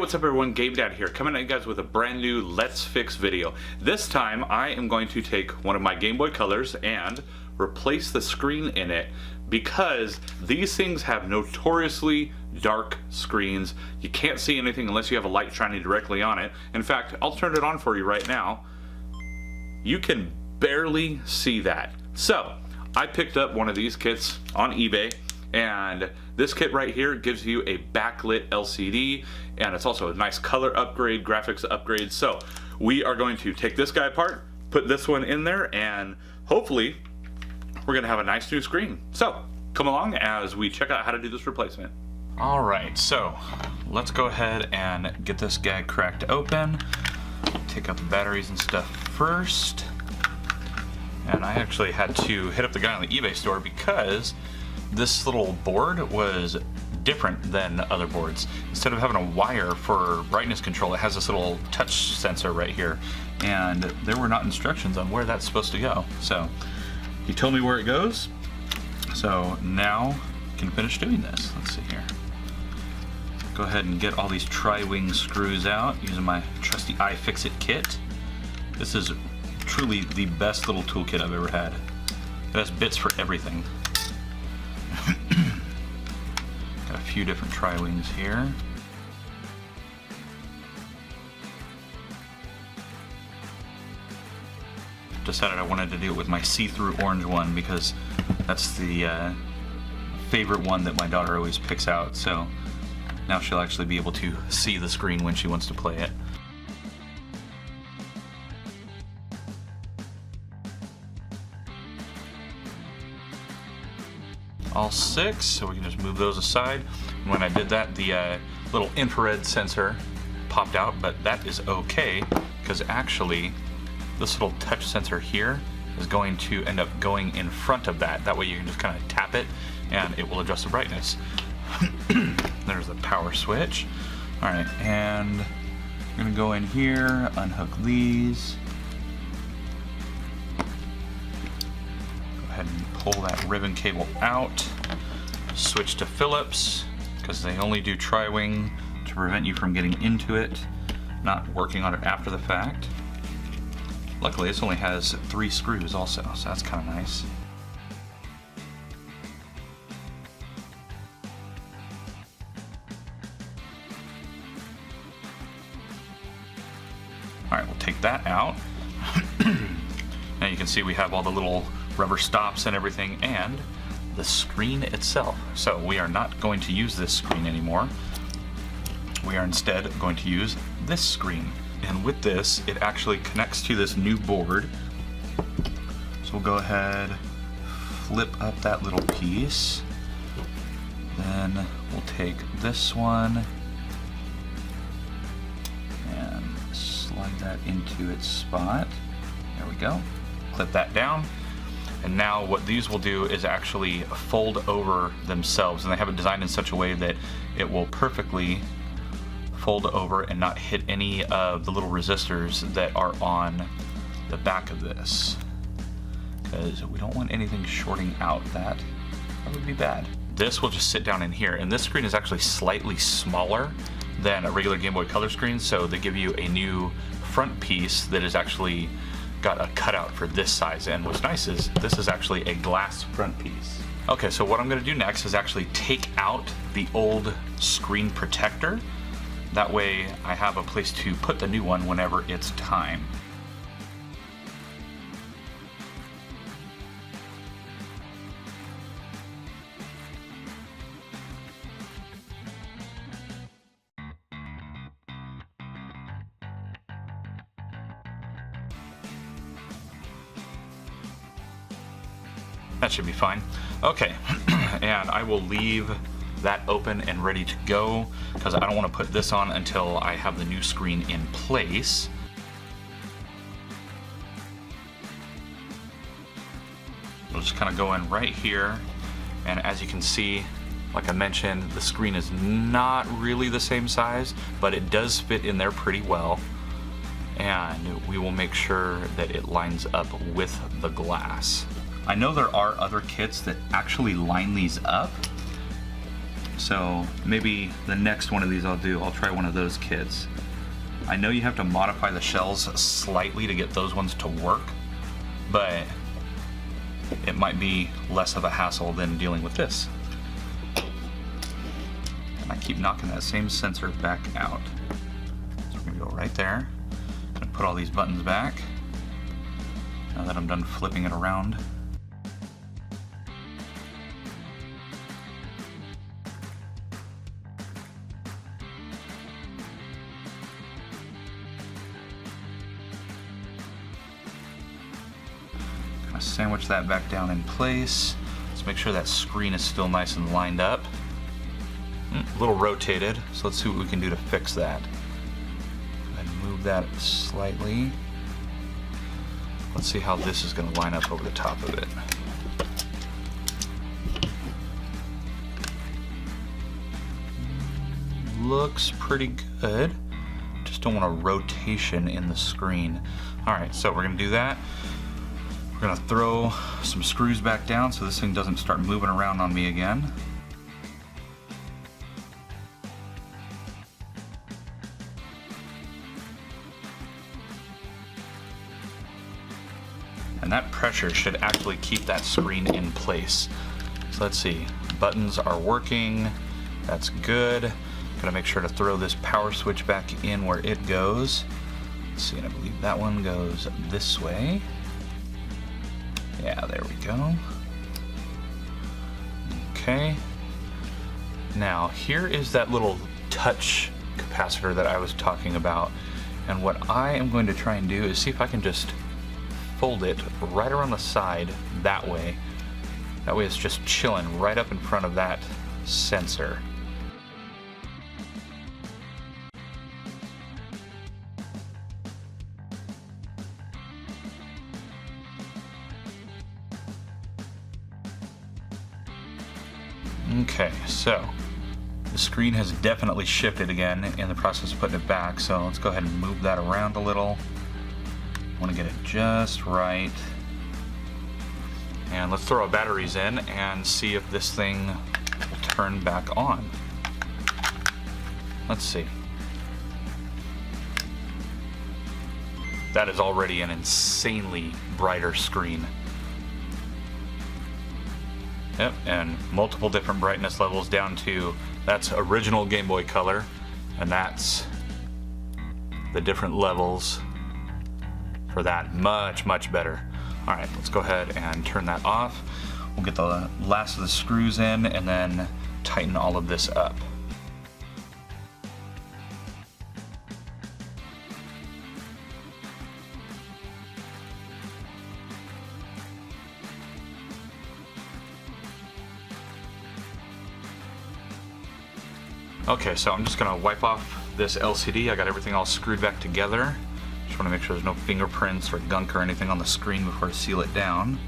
What's up everyone, GameDad here, coming at you guys with a brand new Let's Fix video. This time I am going to take one of my Gameboy Colors and replace the screen in it because these things have notoriously dark screens. You can't see anything unless you have a light shining directly on it. In fact, I'll turn it on for you right now. You can barely see that. So, I picked up one of these kits on eBay, and this kit right here gives you a backlit LCD, and it's also a nice color upgrade, graphics upgrade. So we are going to take this guy apart, put this one in there, and hopefully we're gonna have a nice new screen. So come along as we check out how to do this replacement. All right, so let's go ahead and get this guy cracked open. Take out the batteries and stuff first. And I actually had to hit up the guy on the eBay store because this little board was different than other boards. Instead of having a wire for brightness control, it has this little touch sensor right here, and there were not instructions on where that's supposed to go. So he told me where it goes, so now I can finish doing this. Let's see here. Go ahead and get all these tri-wing screws out using my trusty iFixit kit. This is truly the best little toolkit I've ever had. It has bits for everything. Got a few different tri-wings here. Decided I wanted to do it with my see-through orange one because that's the favorite one that my daughter always picks out. So now she'll actually be able to see the screen when she wants to play it. All six, so we can just move those aside. And when I did that, the little infrared sensor popped out, but that is okay because actually this little touch sensor here is going to end up going in front of that. That way you can just kind of tap it and it will adjust the brightness. There's the power switch. All right, and I'm gonna go in here, unhook these. Ahead and pull that ribbon cable out, switch to Phillips because they only do tri-wing to prevent you from getting into it, not working on it after the fact. Luckily this only has 3 screws also, so that's kind of nice. Alright, we'll take that out. Now you can see we have all the little rubber stops and everything, and the screen itself. So we are not going to use this screen anymore. We are instead going to use this screen. And with this, it actually connects to this new board. So we'll go ahead, flip up that little piece. Then we'll take this one and slide that into its spot. There we go. Clip that down. And now what these will do is actually fold over themselves, and they have it designed in such a way that it will perfectly fold over and not hit any of the little resistors that are on the back of this, because we don't want anything shorting out. That would be bad. This will just sit down in here, and this screen is actually slightly smaller than a regular Game Boy Color screen, so they give you a new front piece that is actually got a cutout for this size, and what's nice is this is actually a glass front piece. Okay, so what I'm going to do next is actually take out the old screen protector. That way I have a place to put the new one whenever it's time. That should be fine. Okay, and I will leave that open and ready to go because I don't want to put this on until I have the new screen in place. We'll just kind of go in right here, and as you can see, like I mentioned, the screen is not really the same size, but it does fit in there pretty well, and we will make sure that it lines up with the glass. I know there are other kits that actually line these up, So maybe the next one of these I'll try one of those kits. I know you have to modify the shells slightly to get those ones to work, but it might be less of a hassle than dealing with this. And I keep knocking that same sensor back out. So we're gonna go right there. I'm gonna put all these buttons back. Now that I'm done flipping it around. Kind of sandwich that back down in place. Let's make sure that screen is still nice and lined up. A little rotated, so let's see what we can do to fix that. And move that slightly. Let's see how this is going to line up over the top of it. Looks pretty good. Just don't want a rotation in the screen. Alright, so we're going to do that. We're going to throw some screws back down so this thing doesn't start moving around on me again. And that pressure should actually keep that screen in place. So let's see, buttons are working, that's good. Gotta make sure to throw this power switch back in where it goes. Let's see, and I believe that one goes this way. Yeah, there we go. Okay. Now, here is that little touch capacitor that I was talking about. And what I am going to try and do is see if I can just fold it right around the side that way. That way it's just chilling right up in front of that sensor. Okay, so the screen has definitely shifted again in the process of putting it back, so let's go ahead and move that around a little. I want to get it just right. And let's throw our batteries in and see if this thing will turn back on. Let's see. That is already an insanely brighter screen. Yep, and multiple different brightness levels down to, that's original Game Boy Color, and that's the different levels for that. Much better. Alright, let's go ahead and turn that off. We'll get the last of the screws in and then tighten all of this up. Okay, so I'm just gonna wipe off this LCD. I got everything all screwed back together. Just wanna make sure there's no fingerprints or gunk or anything on the screen before I seal it down.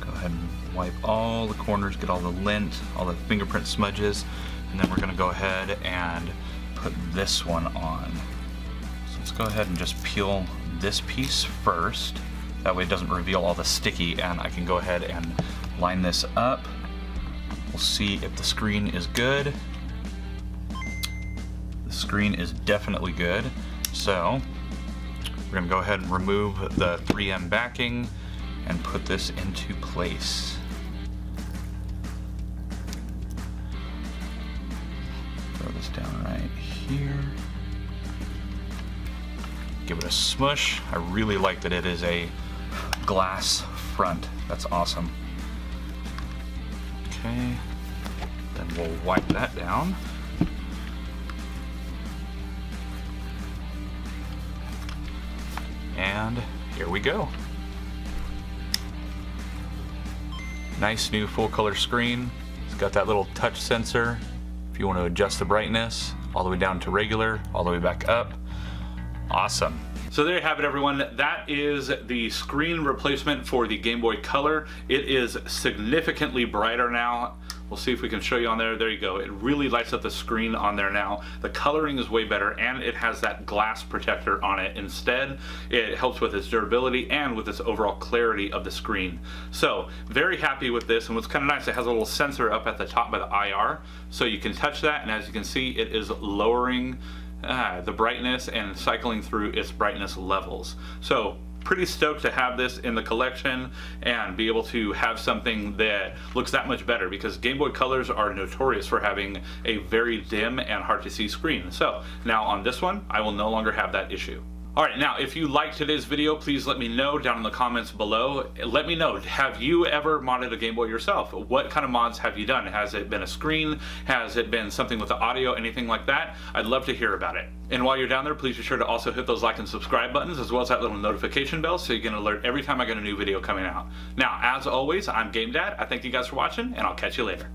Go ahead and wipe all the corners, get all the lint, all the fingerprint smudges, and then we're gonna go ahead and put this one on. So let's go ahead and just peel this piece first. That way it doesn't reveal all the sticky, and I can go ahead and line this up. We'll see if the screen is good. The screen is definitely good. So we're gonna go ahead and remove the 3M backing and put this into place. Throw this down right here. Give it a smush. I really like that it is a glass front. That's awesome. Okay, then we'll wipe that down. And here we go. Nice new full color screen. It's got that little touch sensor if you want to adjust the brightness all the way down to regular, all the way back up. Awesome. So there you have it, everyone. That is the screen replacement for the Game Boy Color. It is significantly brighter now. We'll see if we can show you on there. There you go. It really lights up the screen on there now. The coloring is way better, and it has that glass protector on it instead. It helps with its durability and with its overall clarity of the screen. So very happy with this, and what's kind of nice, it has a little sensor up at the top by the IR, so you can touch that, and as you can see, it is lowering the brightness and cycling through its brightness levels. So pretty stoked to have this in the collection and be able to have something that looks that much better, because Game Boy Colors are notorious for having a very dim and hard to see screen. So now on this one, I will no longer have that issue. Alright, now if you liked today's video, please let me know down in the comments below. Let me know, have you ever modded a Game Boy yourself? What kind of mods have you done? Has it been a screen? Has it been something with the audio? Anything like that? I'd love to hear about it. And while you're down there, please be sure to also hit those like and subscribe buttons, as well as that little notification bell, so you get an alert every time I get a new video coming out. Now, as always, I'm GameDad. I thank you guys for watching, and I'll catch you later.